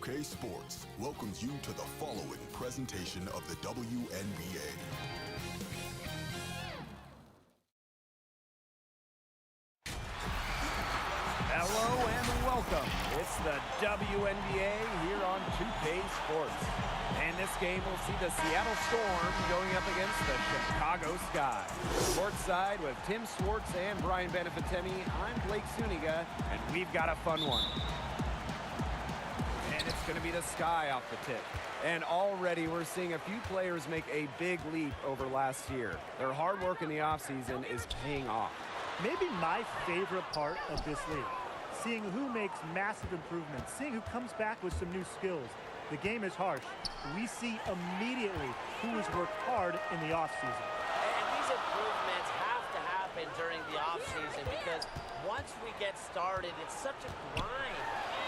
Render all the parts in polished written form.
2K Sports welcomes you to the following presentation of the WNBA. Hello and welcome. It's the WNBA here on 2K Sports. And this game will see the Seattle Storm going up against the Chicago Sky. Courtside with Tim Swartz and Brian Benefitemi, I'm Blake Zuniga, and we've got a fun one. And it's going to be the Sky off the tip. And already we're seeing a few players make a big leap over last year. Their hard work in the offseason is paying off. Maybe my favorite part of this league, seeing who makes massive improvements, seeing who comes back with some new skills. The game is harsh. We see immediately who has worked hard in the offseason. And these improvements have to happen during the offseason because once we get started, it's such a grind.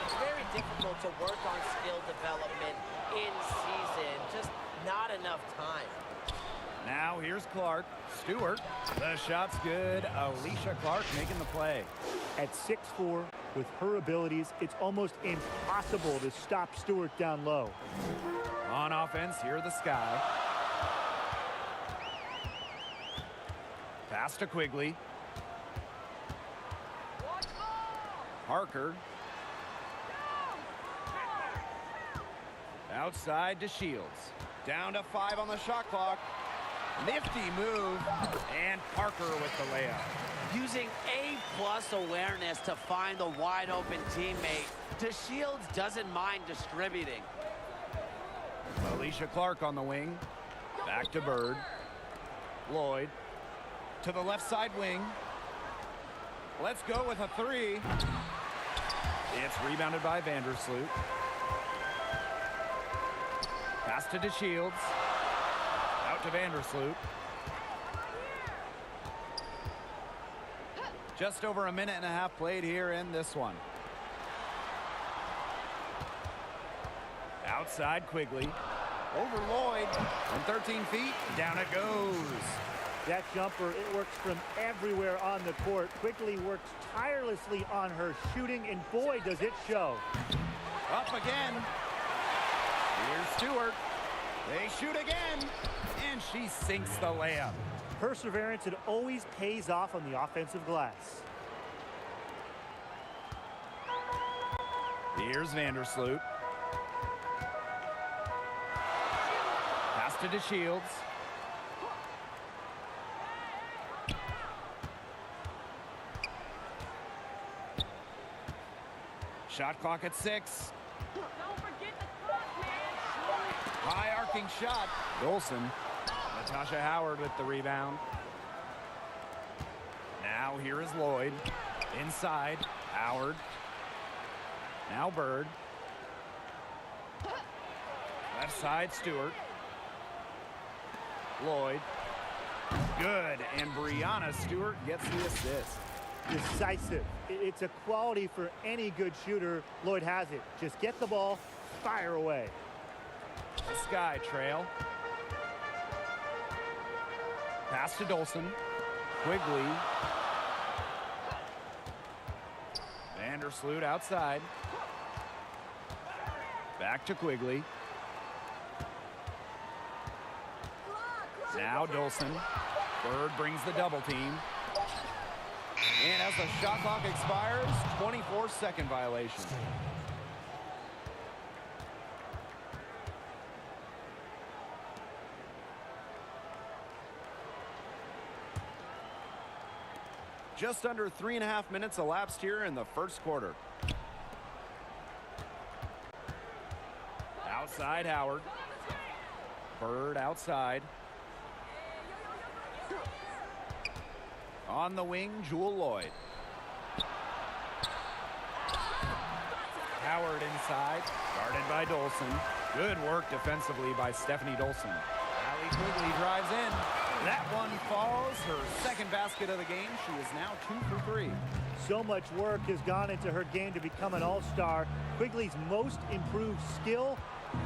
It's very difficult to work on skill development in season. Just not enough time. Now here's Clark. Stewart. The shot's good. Alicia Clark making the play. At 6'4", with her abilities, it's almost impossible to stop Stewart down low. On offense, here the Sky. Pass to Quigley. Parker. Outside to Shields. Down to 5 on the shot clock. Nifty move. And Parker with the layup. Using A+ awareness to find the wide open teammate. DeShields doesn't mind distributing. Alicia Clark on the wing. Back to Bird. Lloyd. To the left side wing. Let's go with a 3. It's rebounded by Vandersloot. Pass to DeShields. Out to Vandersloot. Just over a minute and a half played here in this one. Outside Quigley. Over Lloyd. From 13 feet, down it goes. That jumper, it works from everywhere on the court. Quigley works tirelessly on her shooting, and boy, does it show. Up again. Here's Stewart. They shoot again, and she sinks the layup. Perseverance, it always pays off on the offensive glass. Here's Vandersloot. Pass to DeShields. Shot clock at 6. High arcing shot. Dolson. Natasha Howard with the rebound. Now here is Lloyd. Inside. Howard. Now Bird. Left side Stewart. Lloyd. Good. And Brianna Stewart gets the assist. Decisive. It's a quality for any good shooter. Lloyd has it. Just get the ball, fire away. The Sky trail. Pass to Dolson. Quigley. Vandersloot outside. Back to Quigley. Now Dolson. Bird brings the double team. And as the shot clock expires, 24-second violation. Just under 3.5 minutes elapsed here in the first quarter. Outside Howard. Bird outside. On the wing, Jewel Lloyd. Howard inside, guarded by Dolson. Good work defensively by Stephanie Dolson. Allie Quigley drives in. That one falls. Her second basket of the game. She is now 2 for 3. So much work has gone into her game to become an all-star. Quigley's most improved skill,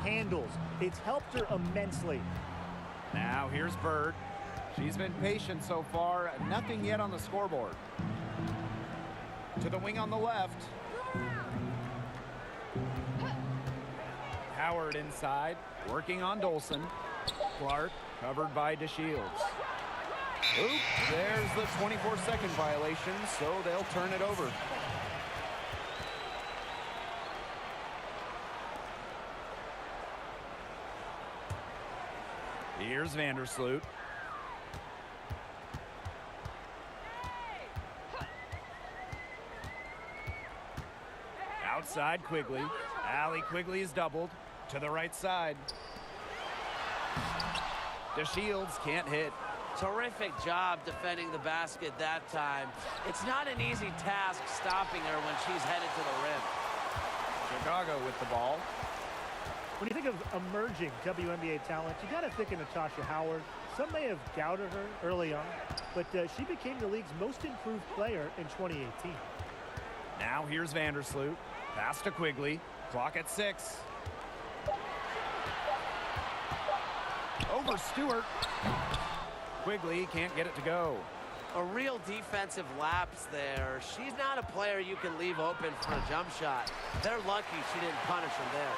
handles. It's helped her immensely. Now here's Bird. She's been patient so far. Nothing yet on the scoreboard. To the wing on the left. Howard inside, working on Dolson. Clark covered by DeShields. Oop, there's the 24-second violation, so they'll turn it over. Here's Vandersloot. Outside Quigley. Allie Quigley is doubled to the right side. DeShields can't hit. Terrific job defending the basket that time. It's not an easy task stopping her when she's headed to the rim. Chicago with the ball. When you think of emerging WNBA talent, you got to think of Natasha Howard. Some may have doubted her early on, but she became the league's most improved player in 2018. Now here's Vandersloot. Pass to Quigley. Clock at 6. Over Stewart. Quigley can't get it to go. A real defensive lapse there. She's not a player you can leave open for a jump shot. They're lucky she didn't punish him there.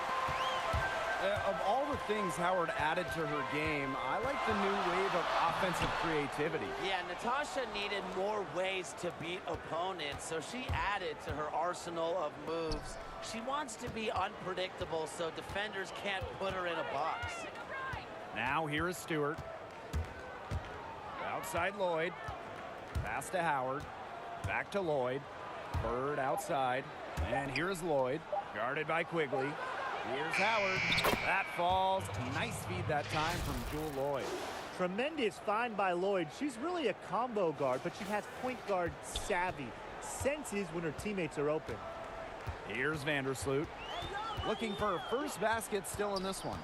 Of all the things Howard added to her game, I like the new wave of offensive creativity. Yeah, Natasha needed more ways to beat opponents, so she added to her arsenal of moves. She wants to be unpredictable so defenders can't put her in a box. Now here is Stewart. Outside Lloyd. Pass to Howard. Back to Lloyd. Bird outside. And here's Lloyd. Guarded by Quigley. Here's Howard. That falls. Nice feed that time from Jewel Lloyd. Tremendous find by Lloyd. She's really a combo guard, but she has point guard savvy. Senses when her teammates are open. Here's Vandersloot. Looking for her first basket still in this one.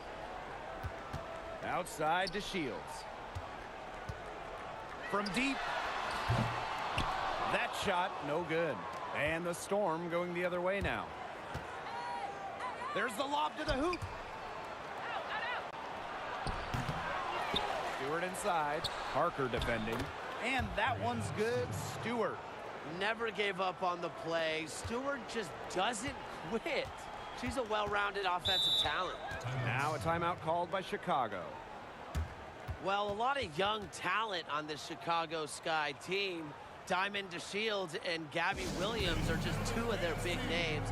Outside to Shields. From deep. That shot, no good. And the Storm going the other way now. There's the lob to the hoop. Stewart inside. Parker defending. And that one's good. Stewart. Never gave up on the play. Stewart just doesn't quit. She's a well-rounded offensive talent. Now a timeout called by Chicago. Well, a lot of young talent on this Chicago Sky team. Diamond DeShields and Gabby Williams are just two of their big names.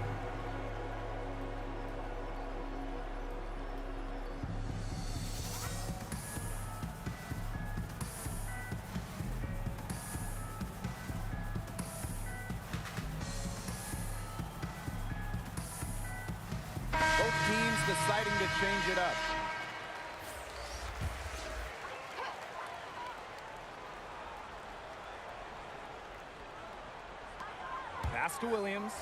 Both teams deciding to change it up. Pass to Williams.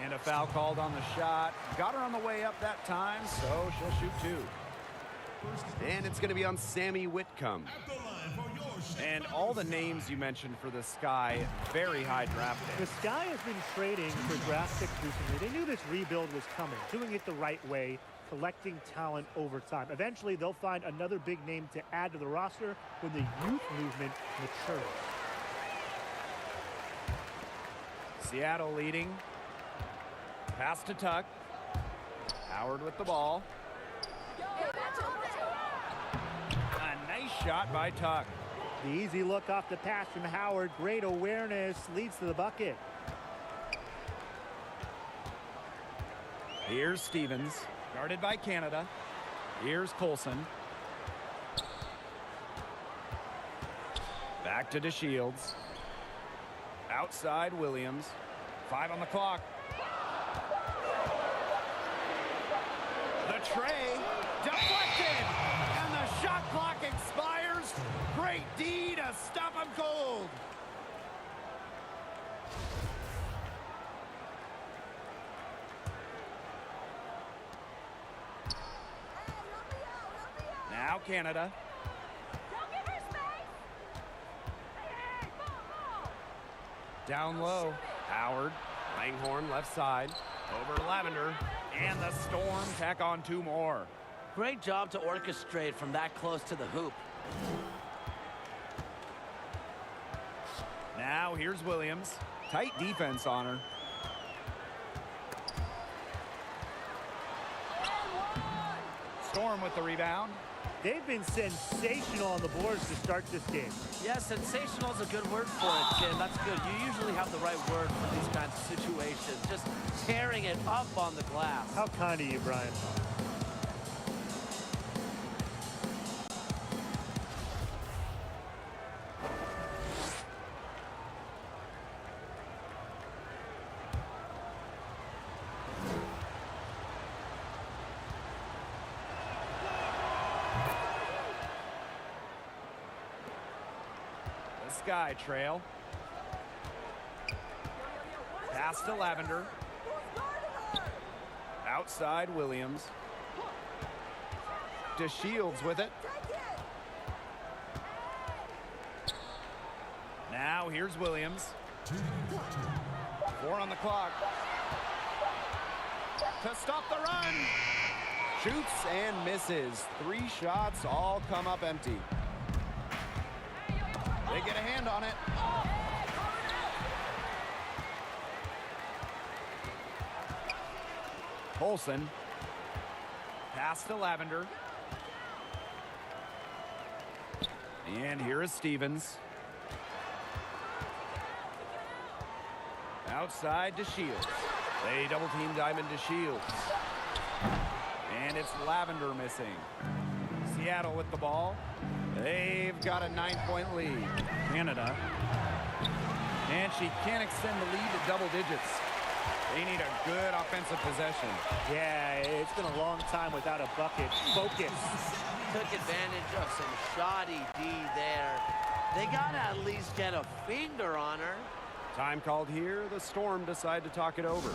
And a foul called on the shot. Got her on the way up that time, so she'll shoot two. And it's going to be on Sammy Whitcomb. And all the names you mentioned for the Sky, very high draft The day. Sky has been trading for draft picks recently. They knew this rebuild was coming, doing it the right way, collecting talent over time. Eventually, they'll find another big name to add to the roster when the youth movement matures. Seattle leading. Pass to Tuck. Howard with the ball. A nice shot by Tuck. The easy look off the pass from Howard. Great awareness, leads to the bucket. Here's Stevens, guarded by Canada. Here's Colson. Back to DeShields. Outside Williams. 5 on the clock. The tray deflected, and the shot clock expires. Great D to stop him cold. Now Canada. Down low. Howard. Langhorne left side. Over Lavender. And the Storm tack on 2 more. Great job to orchestrate from that close to the hoop. Now here's Williams. Tight defense on her. Storm with the rebound. They've been sensational on the boards to start this game. Yeah, sensational is a good word for it, Tim. That's good. You usually have the right word for these kinds of situations. Just tearing it up on the glass. How kind of you, Brian. Sky trail. Pass to Lavender. Outside Williams. DeShields with it. Now here's Williams. 4 on the clock. To stop the run. Shoots and misses. 3 shots all come up empty. They get a hand on it. Olsen. Pass to Lavender. And here is Stevens. Outside to Shields. They double team Diamond to Shields. And it's Lavender missing. Seattle with the ball. They've got a 9-point lead. Canada. And she can't extend the lead to double digits. They need a good offensive possession. Yeah, it's been a long time without a bucket. Focus. Took advantage of some shoddy D there. They got to at least get a finger on her. Time called here. The Storm decide to talk it over.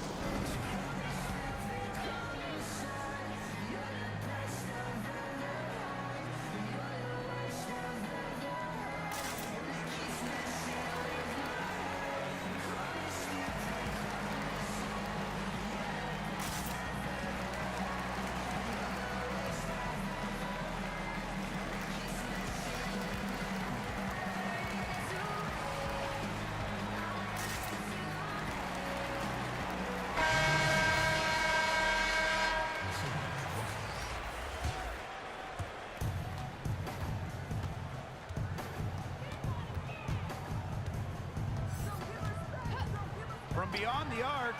From beyond the arc.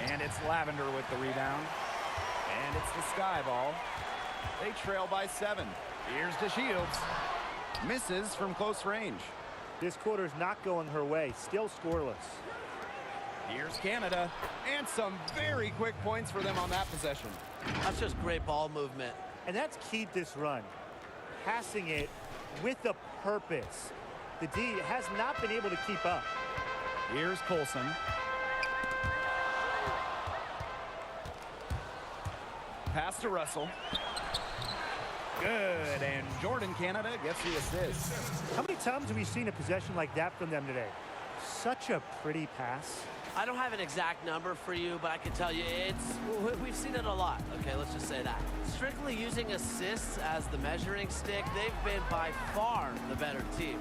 And it's Lavender with the rebound. And it's the Sky ball. They trail by 7. Here's DeShields. Misses from close range. This quarter's not going her way. Still scoreless. Here's Canada. And some very quick points for them on that possession. That's just great ball movement. And that's keyed this run. Passing it with a purpose. The D has not been able to keep up. Here's Colson. Pass to Russell. Good, and Jordan Canada gets the assist. How many times have we seen a possession like that from them today? Such a pretty pass. I don't have an exact number for you, but I can tell you we've seen it a lot. Okay, let's just say that. Strictly using assists as the measuring stick, they've been by far the better team.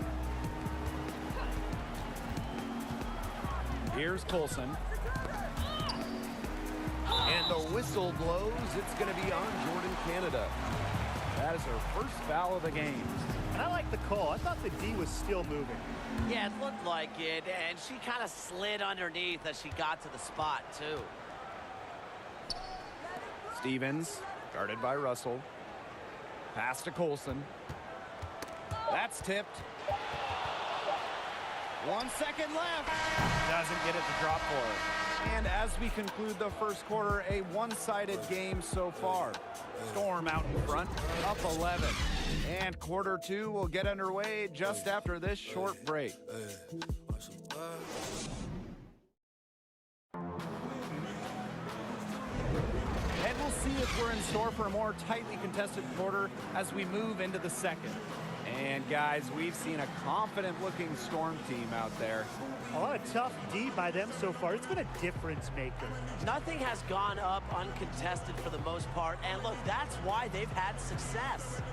Here's Colson. And the whistle blows. It's going to be on Jordan Canada. That is her first foul of the game. And I like the call. I thought the D was still moving. Yeah, it looked like it, and she kind of slid underneath as she got to the spot, too. Stevens, guarded by Russell. Pass to Colson. That's tipped. 1 second left. Doesn't get it to drop for her. And as we conclude the first quarter, a one-sided game so far. Storm out in front, up 11. And quarter 2 will get underway just after this short break. And we'll see if we're in store for a more tightly contested quarter as we move into the second. And guys, we've seen a confident-looking Storm team out there. A lot of tough D by them so far. It's been a difference maker. Nothing has gone up uncontested for the most part, and look, that's why they've had success.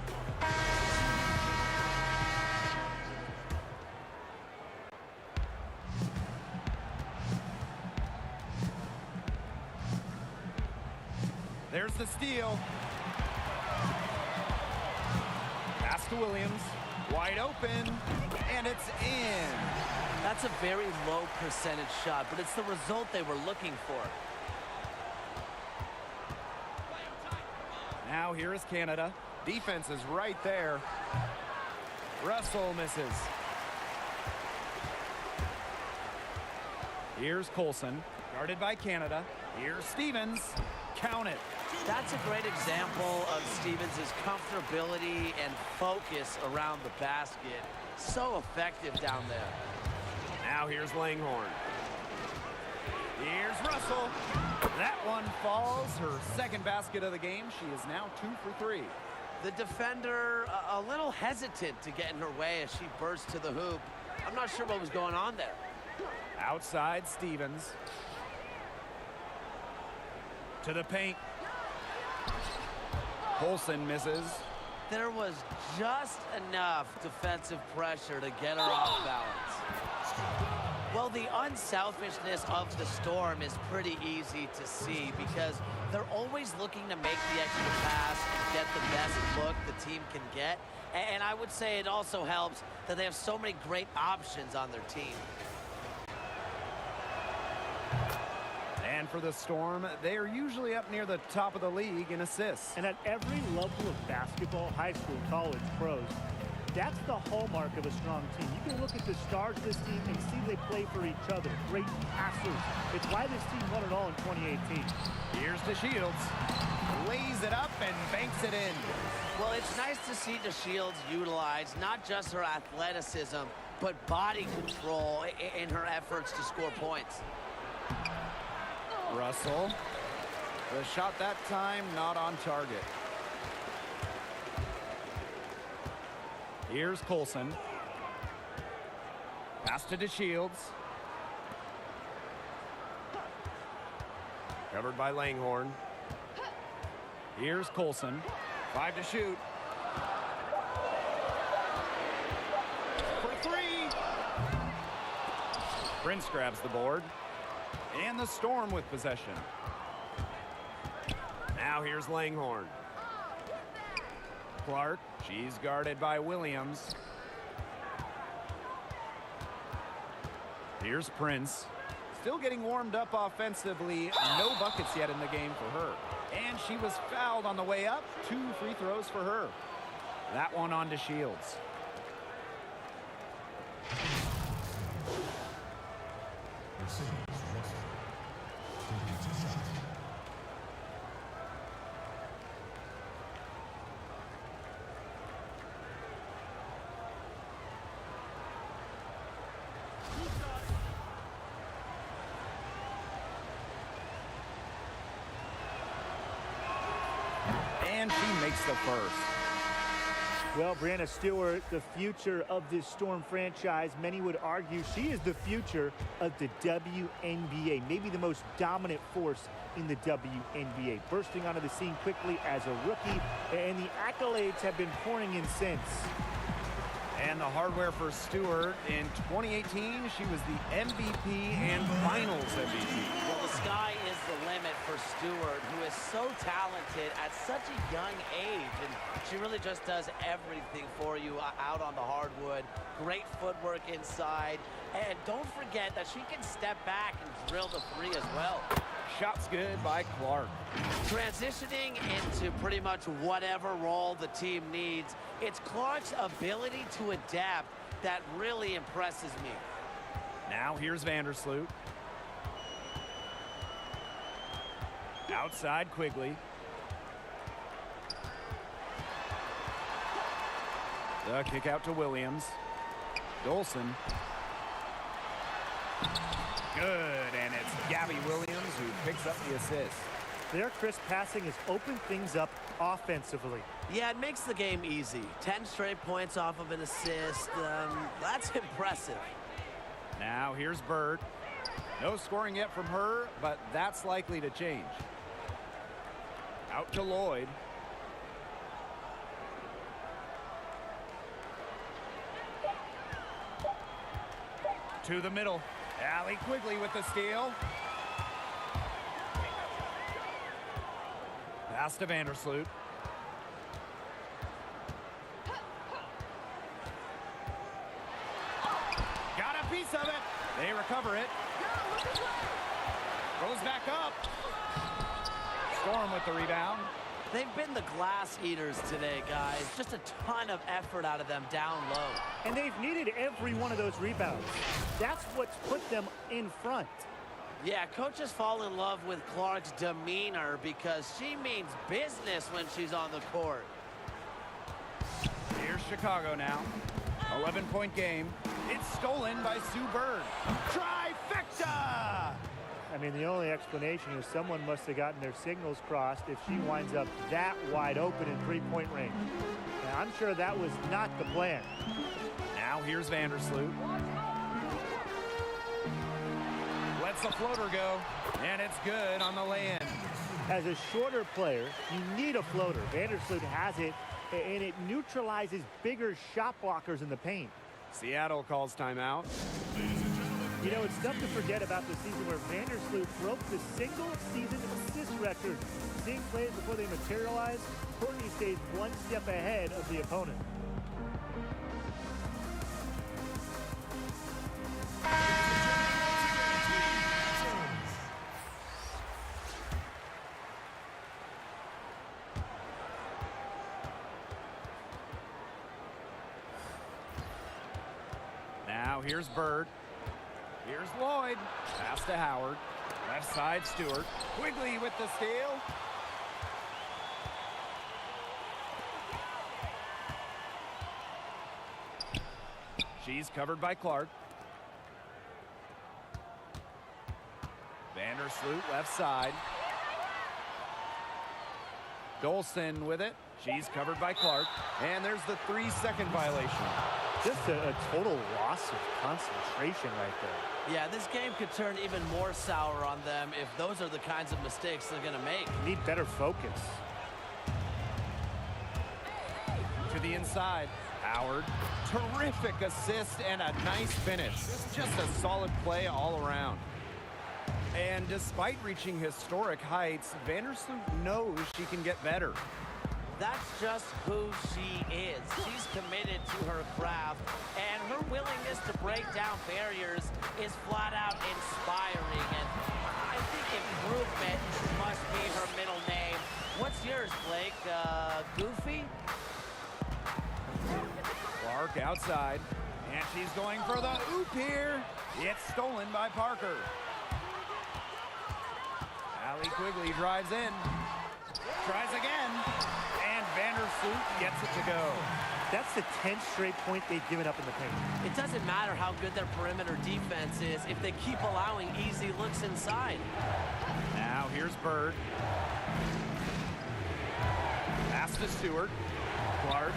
There's the steal. to Williams. Wide open, and it's in. That's a very low percentage shot, but it's the result they were looking for. Now here is Canada. Defense is right there. Russell misses. Here's Colson, guarded by Canada. Here's Stevens. Count it. That's a great example of Stevens' comfortability and focus around the basket. So effective down there. Now here's Langhorne. Here's Russell. That one falls. Her second basket of the game. She is now 2 for 3. The defender a little hesitant to get in her way as she burst to the hoop. I'm not sure what was going on there. Outside Stevens. To the paint. Colson misses. There was just enough defensive pressure to get her off balance. Well, the unselfishness of the Storm is pretty easy to see because they're always looking to make the extra pass and get the best look the team can get. And I would say it also helps that they have so many great options on their team. And for the Storm, they are usually up near the top of the league in assists. And at every level of basketball, high school, college, pros, that's the hallmark of a strong team. You can look at the stars of this team and see they play for each other. Great passers. It's why this team won it all in 2018. Here's DeShields. Lays it up and banks it in. Well, it's nice to see DeShields utilize not just her athleticism, but body control in her efforts to score points. Russell. The shot that time not on target. Here's Colson. Pass to DeShields. Covered by Langhorne. Here's Colson. 5 to shoot. For 3. Prince grabs the board. And the Storm with possession. Now here's Langhorne. Clark, she's guarded by Williams. Here's Prince. Still getting warmed up offensively. No buckets yet in the game for her. And she was fouled on the way up. 2 free throws for her. That one on DeShields. And she makes the first. Well, Brianna Stewart, the future of this Storm franchise, many would argue she is the future of the WNBA, maybe the most dominant force in the WNBA, bursting onto the scene quickly as a rookie, and the accolades have been pouring in since. And the hardware for Stewart in 2018, she was the MVP and Finals MVP. Well, the sky is the limit for Stewart, who is so talented at such a young age, and she really just does everything for you out on the hardwood. Great footwork inside, and don't forget that she can step back and drill the 3 as well. Shots good by Clark. Transitioning into pretty much whatever role the team needs, it's Clark's ability to adapt that really impresses me. Now here's Vandersloot. Outside Quigley. The kick out to Williams. Dolson. Good, and it's Gabby Williams who picks up the assist. Their crisp passing has opened things up offensively. Yeah, it makes the game easy. 10 straight points off of an assist. That's impressive. Now here's Bird. No scoring yet from her, but that's likely to change. Out to Lloyd. To the middle. Allie Quigley with the steal. Pass to Vandersloot. piece of it. They recover it. Goes back up. Storm with the rebound. They've been the glass eaters today, guys. Just a ton of effort out of them down low. And they've needed every one of those rebounds. That's what's put them in front. Yeah, coaches fall in love with Clark's demeanor because she means business when she's on the court. Here's Chicago now. 11-point game. It's stolen by Sue Bird. Trifecta! I mean, the only explanation is someone must have gotten their signals crossed if she winds up that wide open in three-point range. Now, I'm sure that was not the plan. Now here's Vandersloot. Lets the floater go, and it's good on the lay-in. As a shorter player, you need a floater. Vandersloot has it, and it neutralizes bigger shot blockers in the paint. Seattle calls timeout. You know, it's tough to forget about the season where Vandersloot broke the single-season assist record. Seeing plays before they materialize, Courtney stays one step ahead of the opponent. Now here's Bird. Here's Lloyd. Pass to Howard. Left side, Stewart. Quigley with the steal. She's covered by Clark. Vandersloot, left side. Dolson with it. She's covered by Clark. And there's the 3-second violation. Just a total loss of concentration right there. Yeah, this game could turn even more sour on them if those are the kinds of mistakes they're going to make. Need better focus. To the inside. Howard. Terrific assist and a nice finish. Just a solid play all around. And despite reaching historic heights, Vandersloot knows she can get better. That's just who she is. She's committed to her craft, and her willingness to break down barriers is flat out inspiring. And I think improvement must be her middle name. What's yours, Blake? Goofy? Clark outside, and she's going for the oop here. It's stolen by Parker. Allie Quigley drives in. Tries again, and Vandersloot gets it to go. That's the 10th straight point they've given up in the paint. It doesn't matter how good their perimeter defense is if they keep allowing easy looks inside. Now here's Bird. Pass to Stewart. Clark.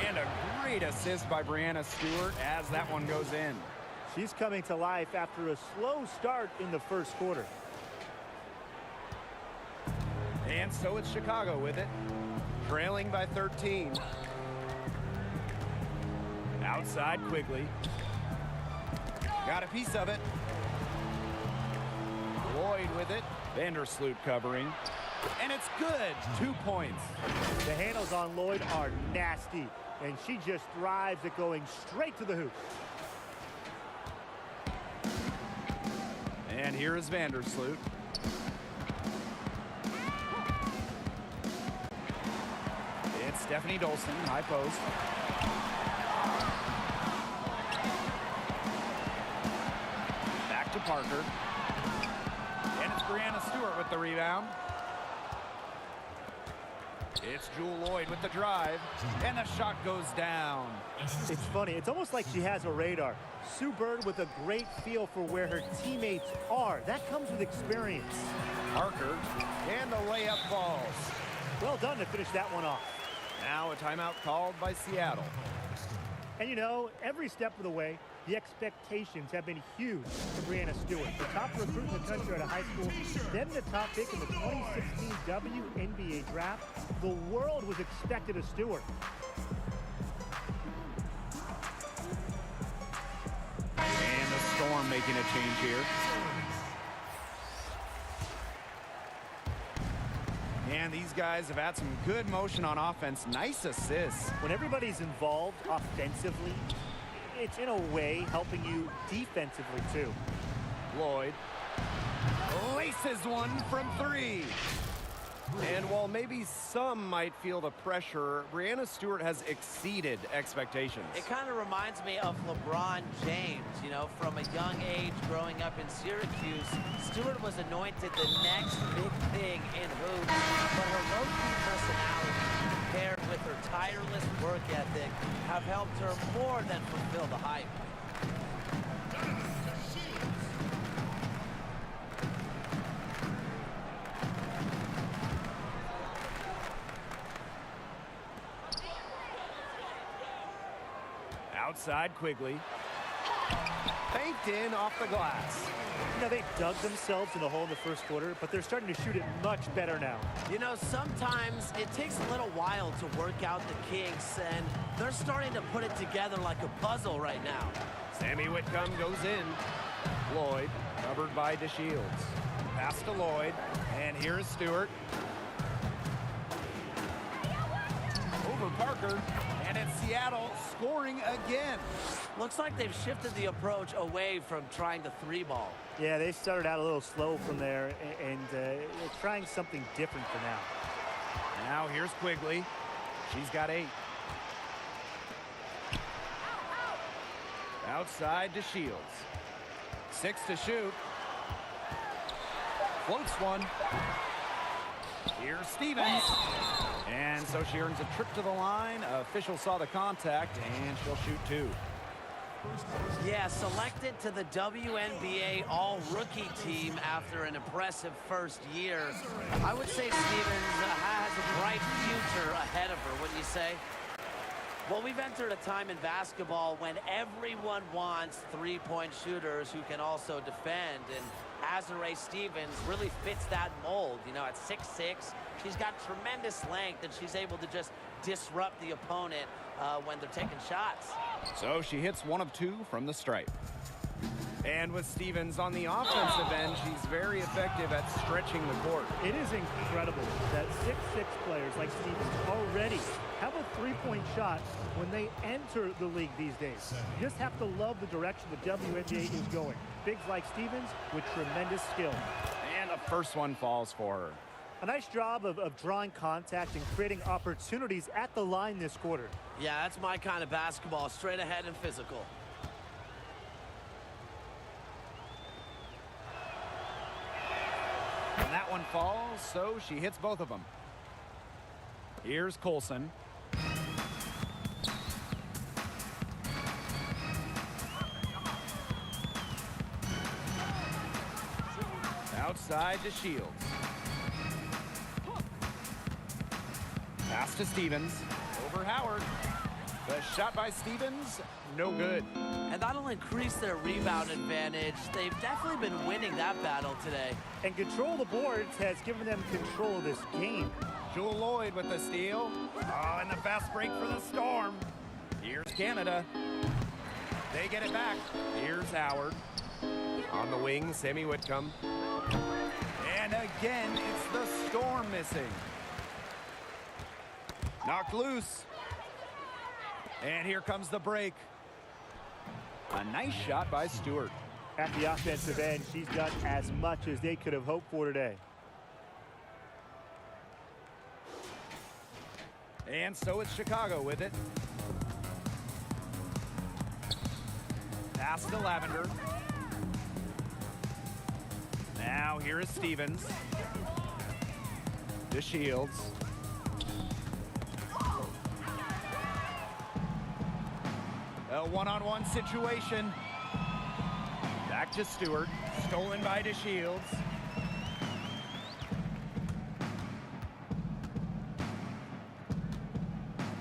And a great assist by Brianna Stewart as that one goes in. She's coming to life after a slow start in the first quarter. And so it's Chicago with it, trailing by 13. Outside Quigley. Got a piece of it. Lloyd with it. Vandersloot covering. And it's good. 2 points. The handles on Lloyd are nasty, and she just thrives at going straight to the hoop. And here is Vandersloot. It's Stephanie Dolson, high post. Back to Parker. And it's Brianna Stewart with the rebound. It's Jewel Lloyd with the drive. And the shot goes down. It's funny. It's almost like she has a radar. Sue Bird with a great feel for where her teammates are. That comes with experience. Parker. And the layup falls. Well done to finish that one off. Now a timeout called by Seattle. And you know, every step of the way, the expectations have been huge for Brianna Stewart. The top recruit in the country out of high school, then the top pick in the 2016 WNBA draft. The world was expected of Stewart. And the Storm making a change here. And these guys have had some good motion on offense. Nice assists. When everybody's involved offensively, it's in a way helping you defensively too. Lloyd laces one from three. And while maybe some might feel the pressure, Breanna Stewart has exceeded expectations. It kind of reminds me of LeBron James, you know, from a young age growing up in Syracuse. Stewart was anointed the next big thing in hoops, but her low-key personality paired with her tireless work ethic have helped her more than fulfill the hype. Outside Quigley. Banked in off the glass. You know, they dug themselves in the hole in the first quarter, but they're starting to shoot it much better now. You know, sometimes it takes a little while to work out the kinks, and they're starting to put it together like a puzzle right now. Sammy Whitcomb goes in. Lloyd, covered by DeShields. Pass to Lloyd, and here's Stewart. Over Parker, and it's Seattle scoring again. Looks like they've shifted the approach away from trying the three ball. Yeah, they started out a little slow from there, and they're trying something different for now. Now here's Quigley. She's got 8. Outside to Shields. 6 to shoot. Floats one. Here's Stevens. And so she earns a trip to the line. Official saw the contact, and she'll shoot 2. Yeah, selected to the WNBA All-Rookie team after an impressive first year. I would say Stevens has a bright future ahead of her, wouldn't you say? Well, we've entered a time in basketball when everyone wants three-point shooters who can also defend, and Azurá Stevens really fits that mold. You know, at 6'6", she's got tremendous length, and she's able to just disrupt the opponent when they're taking shots. So she hits 1 of 2 from the stripe. And with Stevens on the offensive end, she's very effective at stretching the court. It is incredible that 6'6" players like Stevens already have a three-point shot when they enter the league these days. You just have to love the direction the WNBA is going. Bigs like Stevens with tremendous skill. And the first one falls for her. A nice job of drawing contact and creating opportunities at the line this quarter. Yeah, that's my kind of basketball, straight ahead and physical. And that one falls, so she hits both of them. Here's Colson. Outside to Shields. Pass to Stevens. Over Howard. The shot by Stevens, no good. And that'll increase their rebound advantage. They've definitely been winning that battle today. And control of the boards has given them control of this game. Jewel Lloyd with the steal. Oh, and the fast break for the Storm. Here's Canada. They get it back. Here's Howard. On the wing, Sammy Whitcomb. And again, it's the Storm missing. Knocked loose. And here comes the break. A nice shot by Stewart. At the offensive end, she's done as much as they could have hoped for today. And so it's Chicago with it. Pass to Lavender. Now here is Stevens. To Shields. A one-on-one situation. Back to Stewart. Stolen by DeShields.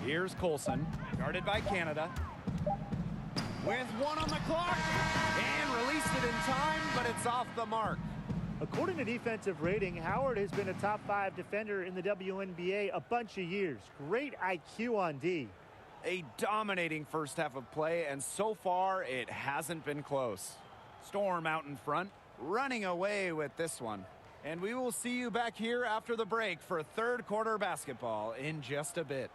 Here's Colson. Guarded by Canada. With 1 on the clock. And released it in time, but it's off the mark. According to defensive rating, Howard has been a top 5 defender in the WNBA a bunch of years. Great IQ on D. A dominating first half of play, and so far it hasn't been close. Storm out in front, running away with this one. And we will see you back here after the break for third quarter basketball in just a bit.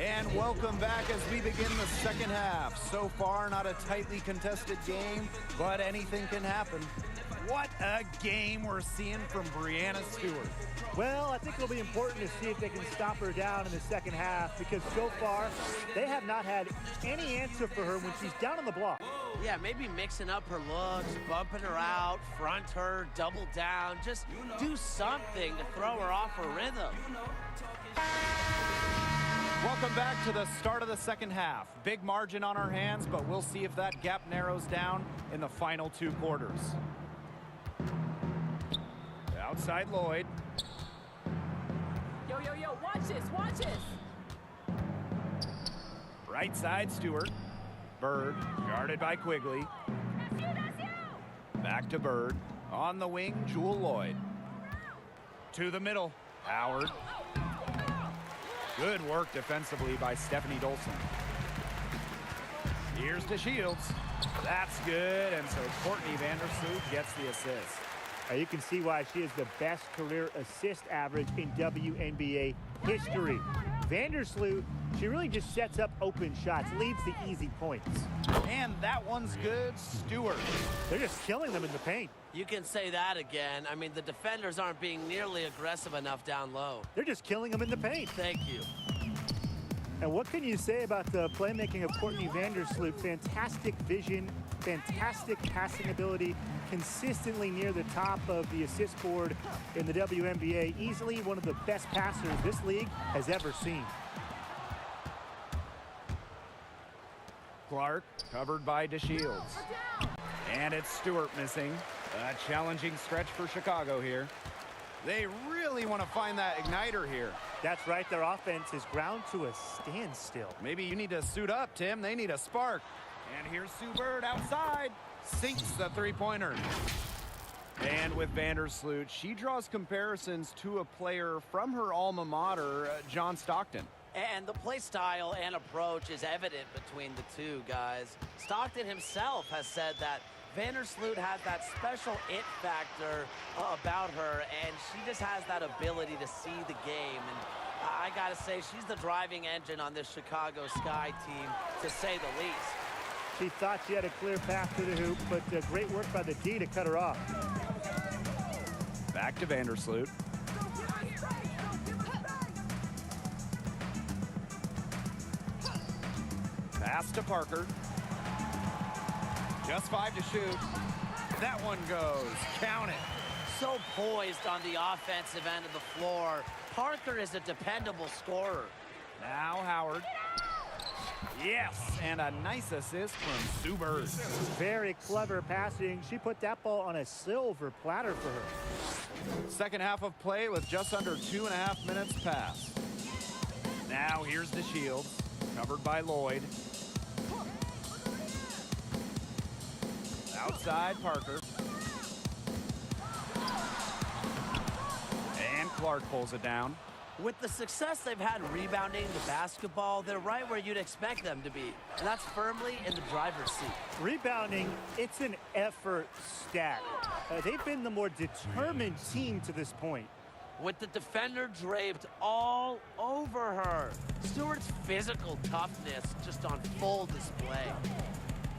And welcome back as we begin the second half. So far, not a tightly contested game, but anything can happen. What a game we're seeing from Breanna Stewart. Well, I think it'll be important to see if they can stop her down in the second half, because so far they have not had any answer for her when she's down on the block. Yeah, maybe mixing up her looks, bumping her out, front her, double down. Just do something to throw her off her rhythm. Welcome back to the start of the second half. Big margin on our hands, but we'll see if that gap narrows down in the final 2 quarters. Outside Lloyd. Yo, yo, yo, watch this, watch this. Right side Stewart. Bird, guarded by Quigley. Back to Bird. On the wing, Jewel Lloyd. To the middle, Howard. Good work defensively by Stephanie Dolson. Here's to Shields. That's good, and so Courtney Vandersloot gets the assist. You can see why she is the best career assist average in WNBA history. Vandersloot, she really just sets up open shots, leads the easy points. And that one's good, Stewart. They're just killing them in the paint. You can say that again. I mean, the defenders aren't being nearly aggressive enough down low. They're just killing them in the paint. Thank you. And what can you say about the playmaking of Courtney Vandersloot? Fantastic vision, fantastic passing ability, consistently near the top of the assist board in the WNBA. Easily one of the best passers this league has ever seen. Clark covered by DeShields. And it's Stewart missing. A challenging stretch for Chicago here. They really want to find that igniter here. That's right, their offense is ground to a standstill. Maybe you need to suit up, Tim. They need a spark. And here's Sue Bird outside. Sinks the three-pointer. And with Vandersloot, she draws comparisons to a player from her alma mater, John Stockton. And the play style and approach is evident between the two guys. Stockton himself has said that Vandersloot has that special it factor about her, and she just has that ability to see the game. And I gotta say, she's the driving engine on this Chicago Sky team, to say the least. She thought she had a clear path to the hoop, but great work by the D to cut her off. Back to Vandersloot. Pass to Parker. Just 5 to shoot. That one goes. Count it. So poised on the offensive end of the floor. Parker is a dependable scorer. Now Howard. Yes, and a nice assist from Sue Bird. Very clever passing. She put that ball on a silver platter for her. Second half of play with just under 2.5 minutes passed. Now here's DeShields, covered by Lloyd. Outside Parker. And Clark pulls it down. With the success they've had rebounding the basketball, they're right where you'd expect them to be. And that's firmly in the driver's seat. Rebounding, it's an effort stat. They've been the more determined team to this point. With the defender draped all over her. Stewart's physical toughness just on full display.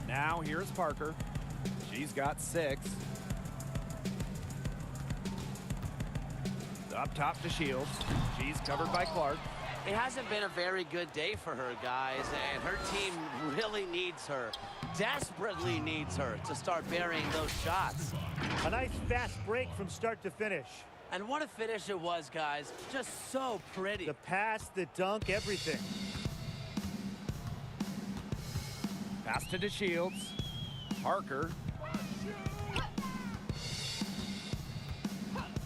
Now here's Parker. She's got 6. Up top to Shields. She's covered by Clark. It hasn't been a very good day for her, guys, and her team really needs her, desperately needs her to start burying those shots. A nice fast break from start to finish. And what a finish it was, guys. Just so pretty. The pass, the dunk, everything. Pass to DeShields. Parker.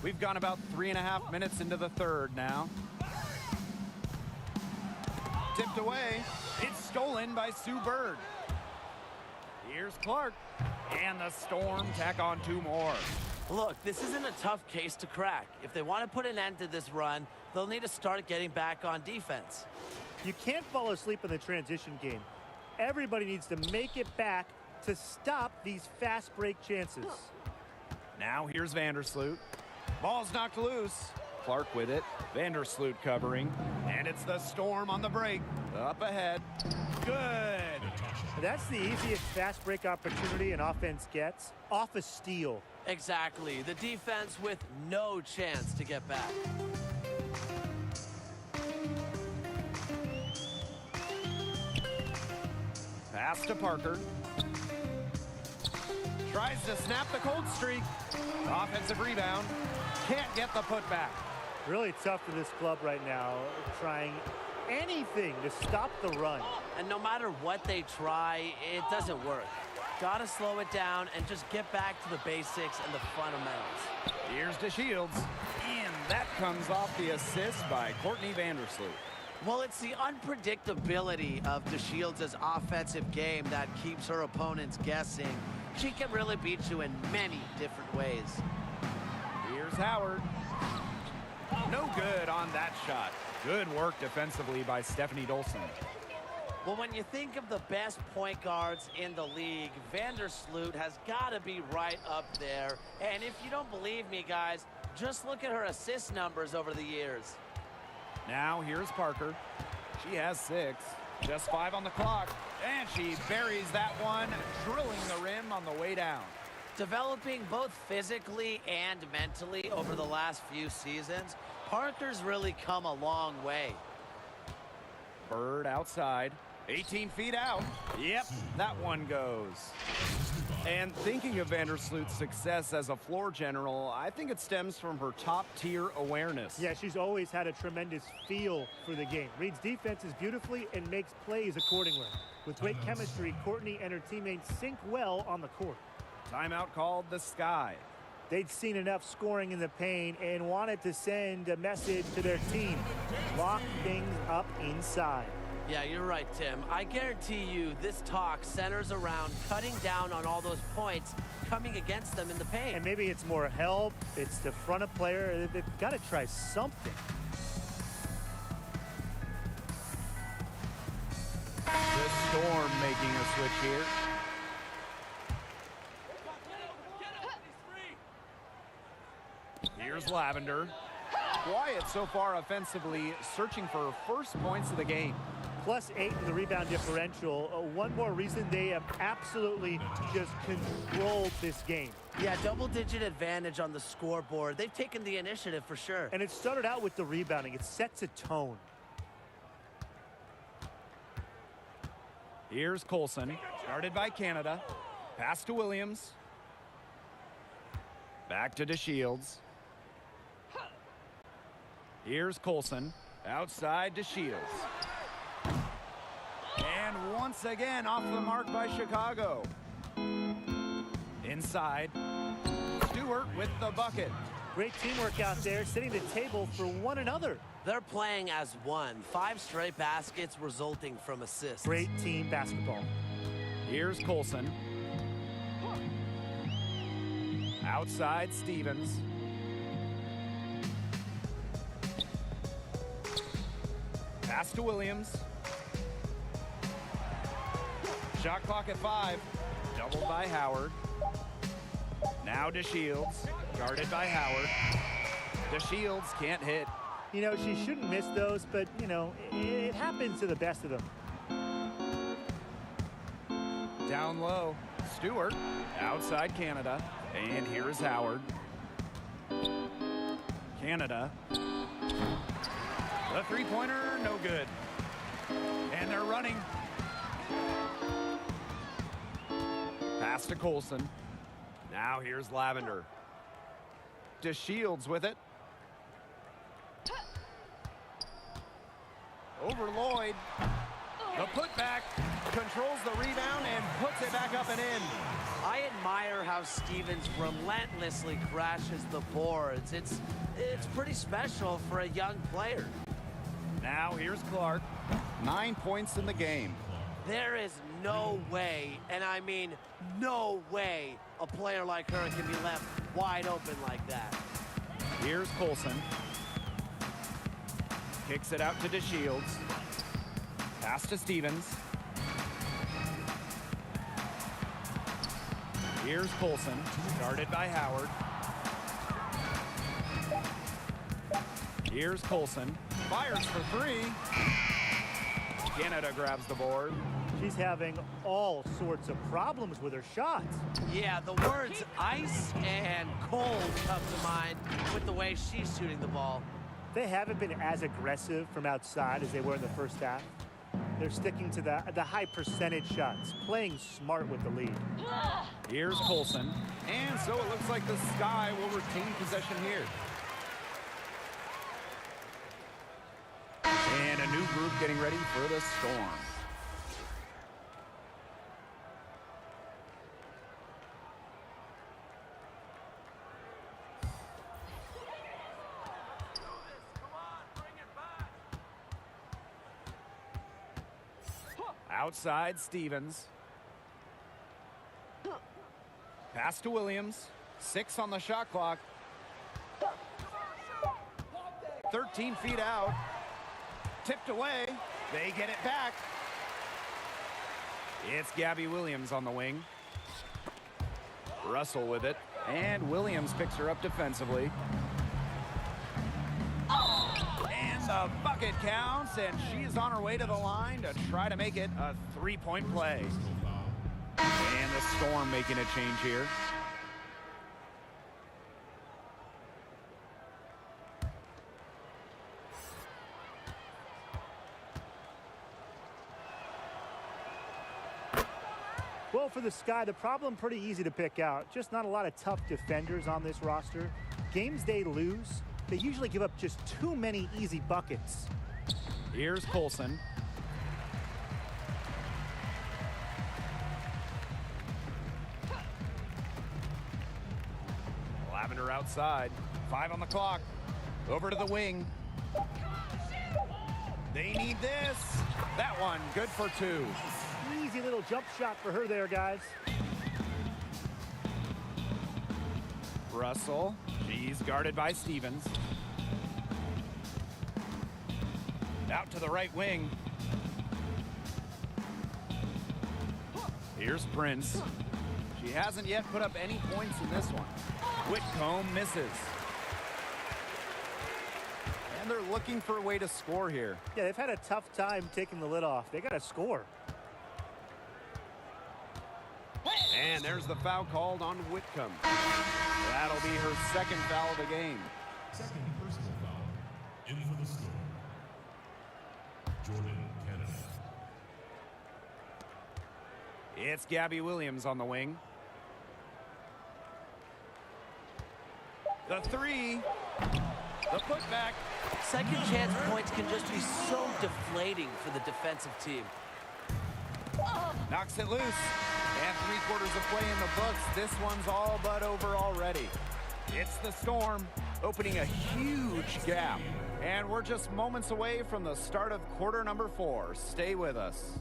We've gone about 3.5 minutes into the third now. Tipped away. It's stolen by Sue Bird. Here's Clark. And the Storm tack on 2 more. Look, this isn't a tough case to crack. If they want to put an end to this run, they'll need to start getting back on defense. You can't fall asleep in the transition game. Everybody needs to make it back to stop these fast break chances. Now here's Vandersloot. Ball's knocked loose. Clark with it. Vandersloot covering. And And it's the Storm on the break. Up ahead. Good. That's the easiest fast break opportunity an offense gets, off a steal. Exactly. The defense with no chance to get back. Pass to Parker. Tries to snap the cold streak. Offensive rebound. Can't get the putback. Really tough for this club right now, trying anything to stop the run. And no matter what they try, it doesn't work. Gotta slow it down and just get back to the basics and the fundamentals. Here's DeShields. And that comes off the assist by Courtney Vandersloot. Well, it's the unpredictability of DeShields' offensive game that keeps her opponents guessing. She can really beat you in many different ways. Here's Howard. No good on that shot. Good work defensively by Stephanie Dolson. Well, when you think of the best point guards in the league, Vandersloot has got to be right up there. And if you don't believe me, guys, just look at her assist numbers over the years. Now here's Parker. She has 6. Just 5 on the clock. And she buries that one, drilling the rim on the way down. Developing both physically and mentally over the last few seasons, Parker's really come a long way. Bird outside. 18 feet out. Yep, that one goes. And thinking of Vandersloot's success as a floor general, I think it stems from her top-tier awareness. Yeah, she's always had a tremendous feel for the game. Reads defenses beautifully and makes plays accordingly. With great chemistry, Courtney and her teammates sync well on the court. Timeout called the Sky. They'd seen enough scoring in the paint and wanted to send a message to their team. Lock things up inside. Yeah, you're right, Tim. I guarantee you this talk centers around cutting down on all those points coming against them in the paint. And maybe it's more help, it's the front of player. They've got to try something. The Storm making a switch here. Here's Lavender. Quiet so far offensively, searching for first points of the game. +8 in the rebound differential. One more reason they have absolutely just controlled this game. Yeah, double-digit advantage on the scoreboard. They've taken the initiative for sure. And it started out with the rebounding. It sets a tone. Here's Colson, guarded by Canada. Pass to Williams. Back to DeShields. Here's Colson, outside DeShields. And once again, off the mark by Chicago. Inside, Stewart with the bucket. Great teamwork out there, setting the table for one another. They're playing as one. 5 straight baskets resulting from assists. Great team basketball. Here's Colson. Outside Stevens. Pass to Williams. Shot clock at 5. Doubled by Howard. Now DeShields, guarded by Howard. DeShields can't hit. You know, she shouldn't miss those, but, you know, it happens to the best of them. Down low, Stewart, outside Canada. And here's Howard. Canada. The three-pointer, no good. And they're running. Pass to Colson. Now here's Lavender. DeShields with it. Over Lloyd. The putback controls the rebound and puts it back up and in. I admire how Stevens relentlessly crashes the boards. It's pretty special for a young player. Now here's Clark. 9 points in the game. There is no way, and I mean no way, a player like her can be left wide open like that. Here's Colson. Kicks it out to DeShields. Pass to Stevens. Here's Colson, guarded by Howard. Here's Colson. Fires for three. Canada grabs the board. She's having all sorts of problems with her shots. Yeah, the words ice and cold come to mind with the way she's shooting the ball. They haven't been as aggressive from outside as they were in the first half. They're sticking to the high percentage shots, playing smart with the lead. Here's Colson. And so it looks like the Sky will retain possession here. And a new group getting ready for the Storm. Outside, Stevens. Pass to Williams. 6 on the shot clock. 13 feet out. Tipped away. They get it back. It's Gabby Williams on the wing. Russell with it. And Williams picks her up defensively. And the bucket counts, and she's on her way to the line to try to make it a three-point play. And the Storm making a change here. Well, for the Sky, the problem pretty easy to pick out. Just not a lot of tough defenders on this roster. Games they lose, they usually give up just too many easy buckets. Here's Colson. Lavender outside. 5 on the clock. Over to the wing. They need this. That one, good for 2. Easy little jump shot for her there, guys. Russell. She's guarded by Stevens. Out to the right wing. Here's Prince. She hasn't yet put up any points in this one. Whitcomb misses. And they're looking for a way to score here. Yeah, they've had a tough time taking the lid off. They got to score. And there's the foul called on Whitcomb. That'll be her second foul of the game. Second personal foul. In for the Storm. Jordan, Canada. It's Gabby Williams on the wing. The 3. The putback. Second chance points can just be so deflating for the defensive team. Knocks it loose. And 3/4 of play in the books. This one's all but over already. It's the Storm opening a huge gap. And we're just moments away from the start of quarter number 4. Stay with us.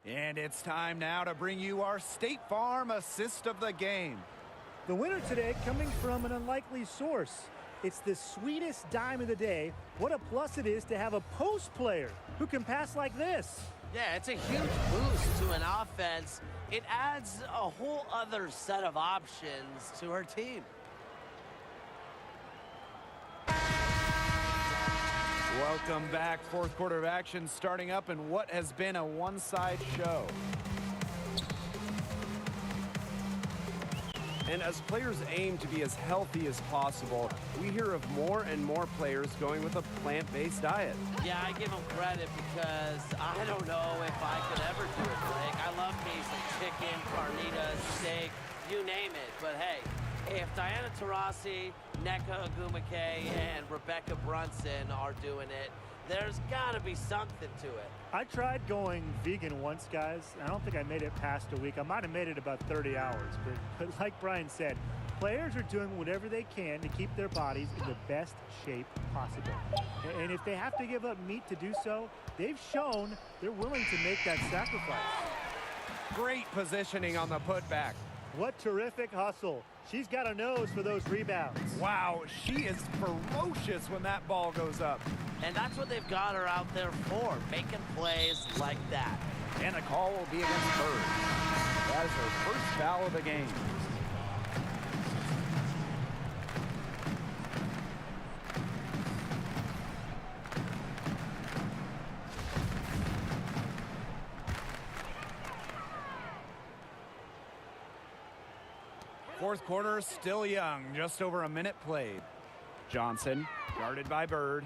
And it's time now to bring you our State Farm assist of the game. The winner today coming from an unlikely source. It's the sweetest dime of the day. What a plus it is to have a post player who can pass like this. Yeah, it's a huge boost to an offense. It adds a whole other set of options to her team. Welcome back. 4th quarter of action starting up in what has been a one-side show. And as players aim to be as healthy as possible, we hear of more and more players going with a plant-based diet. Yeah, I give them credit because I don't know if I could ever do it, Blake. I love me some chicken, carnitas, steak, you name it. But hey, if Diana Taurasi, Nneka Ogwumike, and Rebecca Brunson are doing it, there's got to be something to it. I tried going vegan once, guys. I don't think I made it past a week. I might have made it about 30 hours. But like Brian said, players are doing whatever they can to keep their bodies in the best shape possible. And if they have to give up meat to do so, they've shown they're willing to make that sacrifice. Great positioning on the putback. What terrific hustle. She's got a nose for those rebounds. Wow, she is ferocious when that ball goes up. And that's what they've got her out there for, making plays like that. And the call will be against Bird. That is her first foul of the game. Fourth quarter still young, just over a minute played. Johnson, guarded by Bird.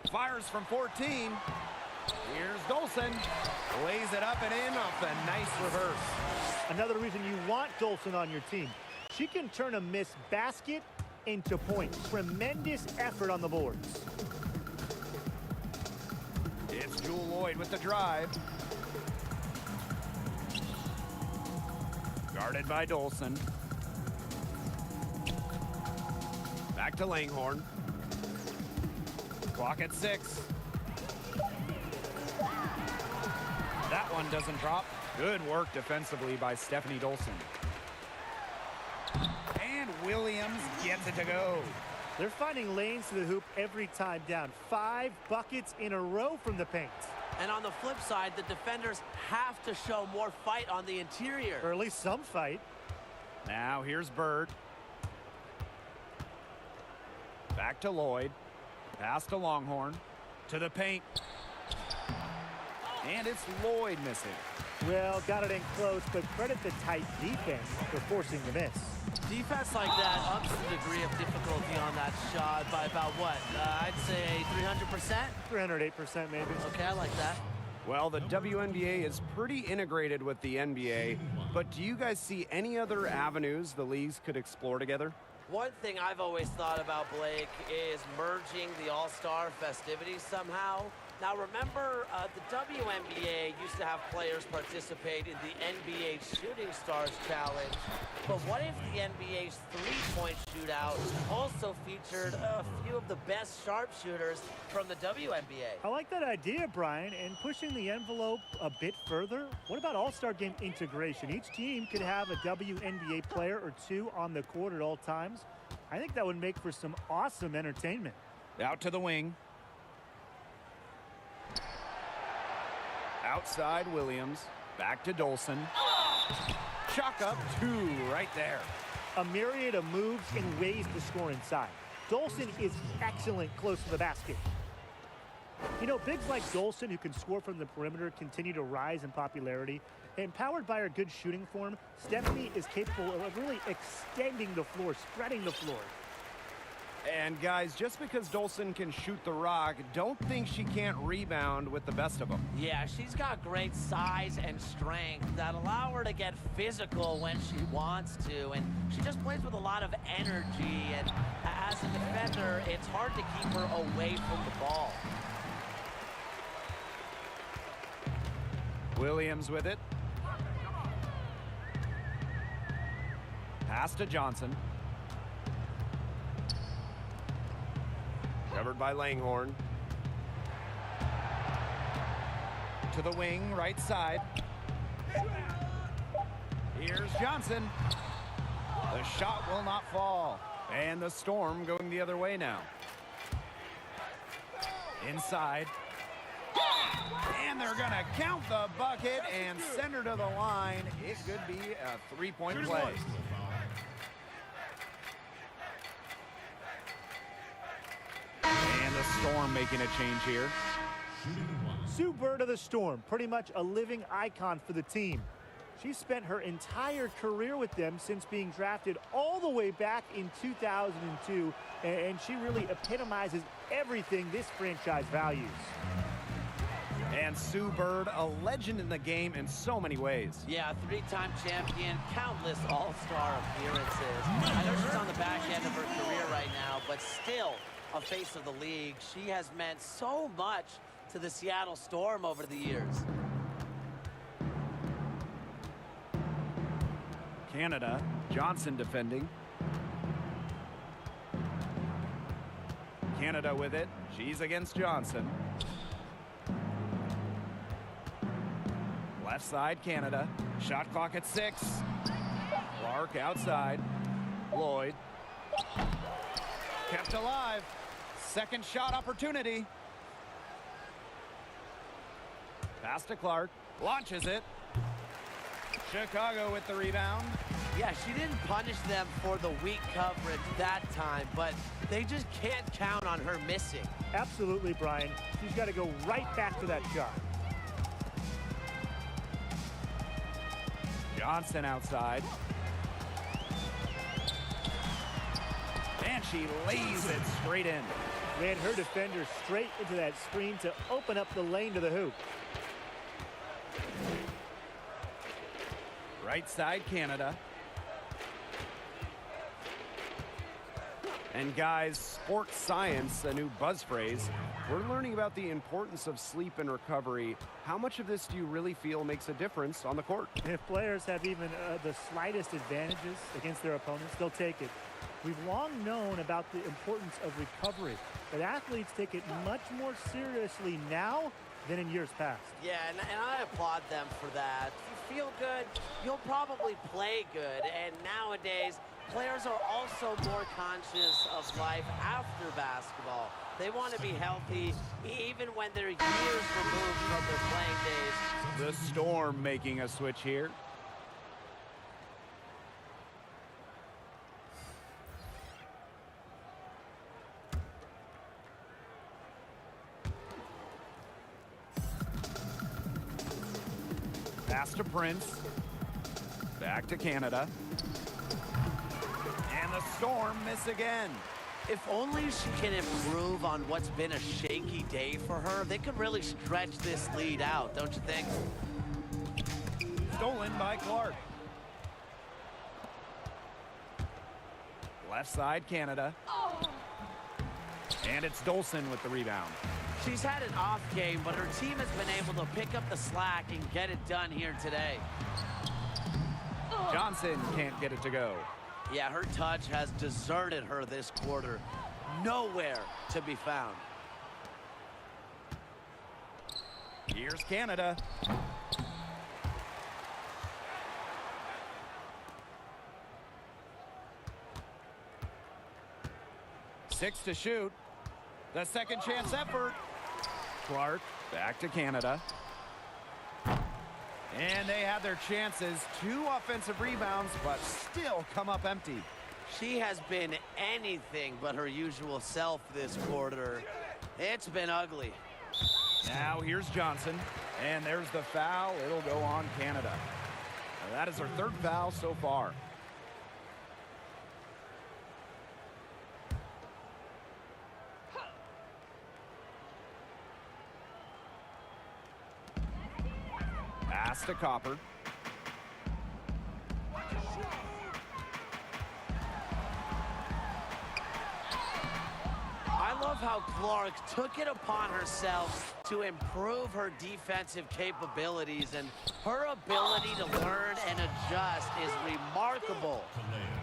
Fires from 14. Here's Dolson. Lays it up and in off a nice reverse. Another reason you want Dolson on your team. She can turn a missed basket into points. Tremendous effort on the boards. It's Jewel Lloyd with the drive. Guarded by Dolson. Back to Langhorne. Clock at 6. That one doesn't drop. Good work defensively by Stephanie Dolson. And Williams gets it to go. They're finding lanes to the hoop every time down. 5 buckets in a row from the paint. And on the flip side, the defenders have to show more fight on the interior. Or at least some fight. Now here's Bird. Back to Lloyd. Pass to Longhorn. To the paint. And it's Lloyd missing. Well, got it in close, but credit the tight defense for forcing the miss. Defense like that ups the degree of difficulty on that shot by about what? I'd say 300%? 308% maybe. Okay, I like that. Well, the WNBA is pretty integrated with the NBA, but do you guys see any other avenues the leagues could explore together? One thing I've always thought about, Blake, is merging the All-Star festivities somehow. Now, remember, the WNBA used to have players participate in the NBA Shooting Stars Challenge. But what if the NBA's three-point shootout also featured a few of the best sharpshooters from the WNBA? I like that idea, Brian, and pushing the envelope a bit further. What about All-Star Game integration? Each team could have a WNBA player or two on the court at all times. I think that would make for some awesome entertainment. Out to the wing. Outside Williams. Back to Dolson. Chalk up 2 right there. A myriad of moves and ways to score inside. Dolson is excellent close to the basket. You know, bigs like Dolson, who can score from the perimeter, continue to rise in popularity. Empowered by her good shooting form, Stephanie is capable of really extending the floor, spreading the floor. And guys, just because Dolson can shoot the rock, don't think she can't rebound with the best of them. Yeah, she's got great size and strength that allow her to get physical when she wants to, and she just plays with a lot of energy, and as a defender, it's hard to keep her away from the ball. Williams with it. Pass to Johnson. Covered by Langhorne. To the wing, right side. Here's Johnson. The shot will not fall. And the Storm going the other way now. Inside. And they're going to count the bucket and send her to the line. It could be a three-point play. And the Storm making a change here. Sue Bird of the Storm, pretty much a living icon for the team. She spent her entire career with them since being drafted all the way back in 2002, and she really epitomizes everything this franchise values. And Sue Bird, a legend in the game in so many ways. Yeah, 3-time champion, countless all-star appearances. I know she's on the back end of her career right now, but still a face of the league. She has meant so much to the Seattle Storm over the years. Canada, Johnson defending. Canada with it. She's against Johnson. Left side, Canada. Shot clock at 6. Clark outside. Lloyd. Kept alive. Second shot opportunity. Pass to Clark. Launches it. Chicago with the rebound. Yeah, she didn't punish them for the weak coverage that time, but they just can't count on her missing. Absolutely, Brian. She's got to go right back to that shot. Johnson outside. And she lays it straight in. Ran her defender straight into that screen to open up the lane to the hoop. Right side, Canada. And guys, sports science, a new buzz phrase. We're learning about the importance of sleep and recovery. How much of this do you really feel makes a difference on the court? If players have even the slightest advantages against their opponents, they'll take it. We've long known about the importance of recovery, but athletes take it much more seriously now than in years past. Yeah, and I applaud them for that. If you feel good, you'll probably play good. And nowadays, players are also more conscious of life after basketball. They want to be healthy even when they're years removed from their playing days. The Storm making a switch here. Pass to Prince. Back to Canada. And the Storm miss again. If only she can improve on what's been a shaky day for her, they could really stretch this lead out, don't you think? Stolen by Clark. Left side, Canada. And it's Dolson with the rebound. She's had an off game, but her team has been able to pick up the slack and get it done here today. Johnson can't get it to go. Yeah, her touch has deserted her this quarter. Nowhere to be found. Here's Canada. Six to shoot. The second chance effort. Clark back to Canada. And they have their chances. 2 offensive rebounds, but still come up empty. She has been anything but her usual self this quarter. It's been ugly. Now here's Johnson. And there's the foul. It'll go on Canada. Now, that is her 3rd foul so far. Pass to Copper. I love how Clark took it upon herself to improve her defensive capabilities, and her ability to learn and adjust is remarkable.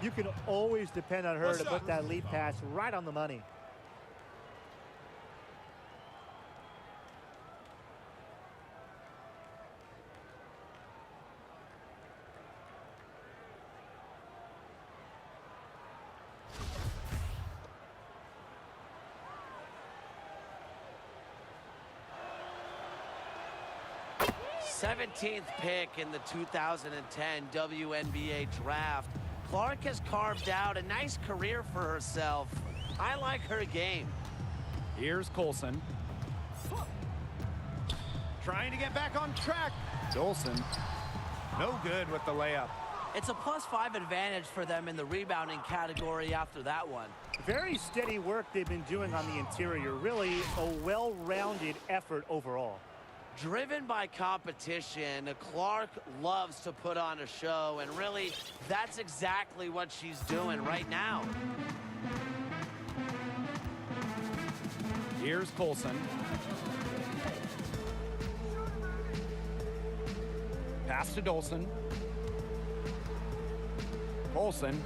You can always depend on her to put that lead pass right on the money. th pick in the 2010 WNBA draft. Clark has carved out a nice career for herself. I like her game. Here's Colson. Trying to get back on track. Dolson, no good with the layup. It's a +5 advantage for them in the rebounding category after that one. Very steady work they've been doing on the interior. Really a well-rounded effort overall. Driven by competition, Clark loves to put on a show, and really, that's exactly what she's doing right now. Here's Colson. Pass to Dolson. Colson.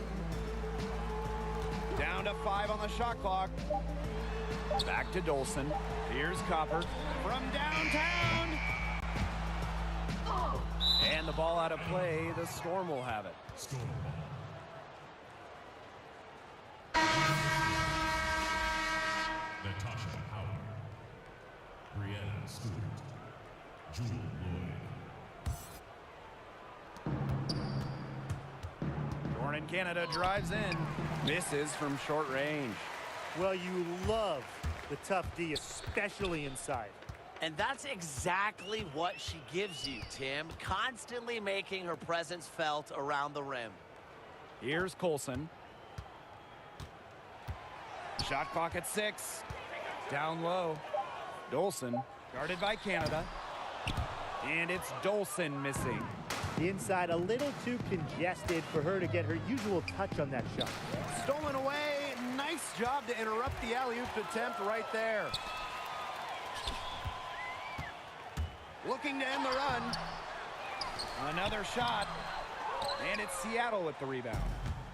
Down to 5 on the shot clock. Back to Dolson. Here's Copper from downtown. And the ball out of play. The Storm will have it. Storm ball. Natasha Howard. Brianna Stewart. Jewel Lloyd. Jordan Canada drives in. Misses from short range. Well, you love the tough D, especially inside. And that's exactly what she gives you, Tim. Constantly making her presence felt around the rim. Here's Colson. Shot clock at 6. Down low. Dolson guarded by Canada. And it's Dolson missing. The inside a little too congested for her to get her usual touch on that shot. Stolen away. Nice job to interrupt the alley-oop attempt right there. Looking to end the run. Another shot. And it's Seattle with the rebound.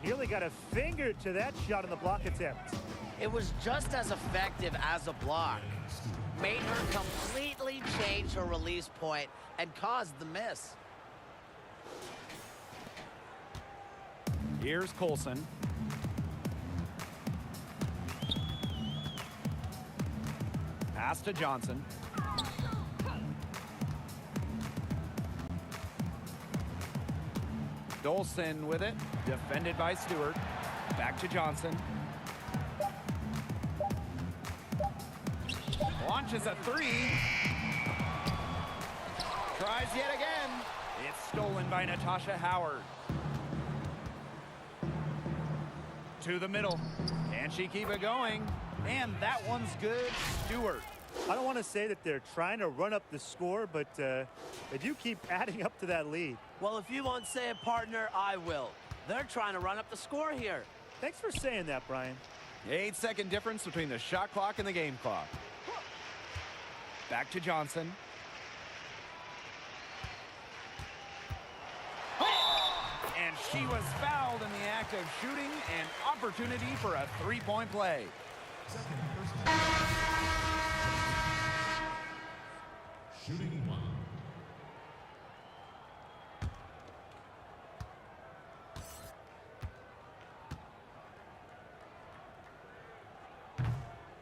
Nearly got a finger to that shot on the block attempt. It was just as effective as a block. Made her completely change her release point and caused the miss. Here's Colson. Pass to Johnson. Dolson with it. Defended by Stewart. Back to Johnson. Launches a 3. Tries yet again. It's stolen by Natasha Howard. To the middle. Can she keep it going? And that one's good. Stewart. I don't want to say that they're trying to run up the score, but they do keep adding up to that lead. Well, if you won't say it, partner, I will. They're trying to run up the score here. Thanks for saying that, Brian. 8-second difference between the shot clock and the game clock. Back to Johnson. And she was fouled in the act of shooting, an opportunity for a three-point play. Second personal. Shooting 1.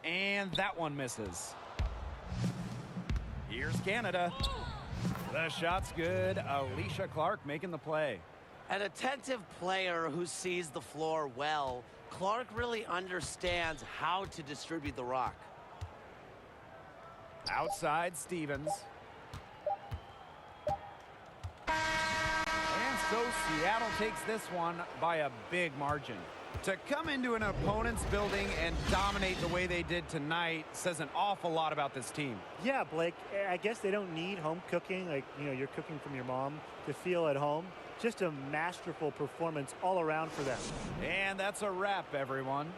And that one misses. Here's Canada. The shot's good. Alicia Clark making the play. An attentive player who sees the floor well, Clark really understands how to distribute the rock. Outside Stevens. And so Seattle takes this one by a big margin. To come into an opponent's building and dominate the way they did tonight says an awful lot about this team. Yeah, Blake, I guess they don't need home cooking, like, you know, you're cooking from your mom, to feel at home. Just a masterful performance all around for them. And that's a wrap, everyone.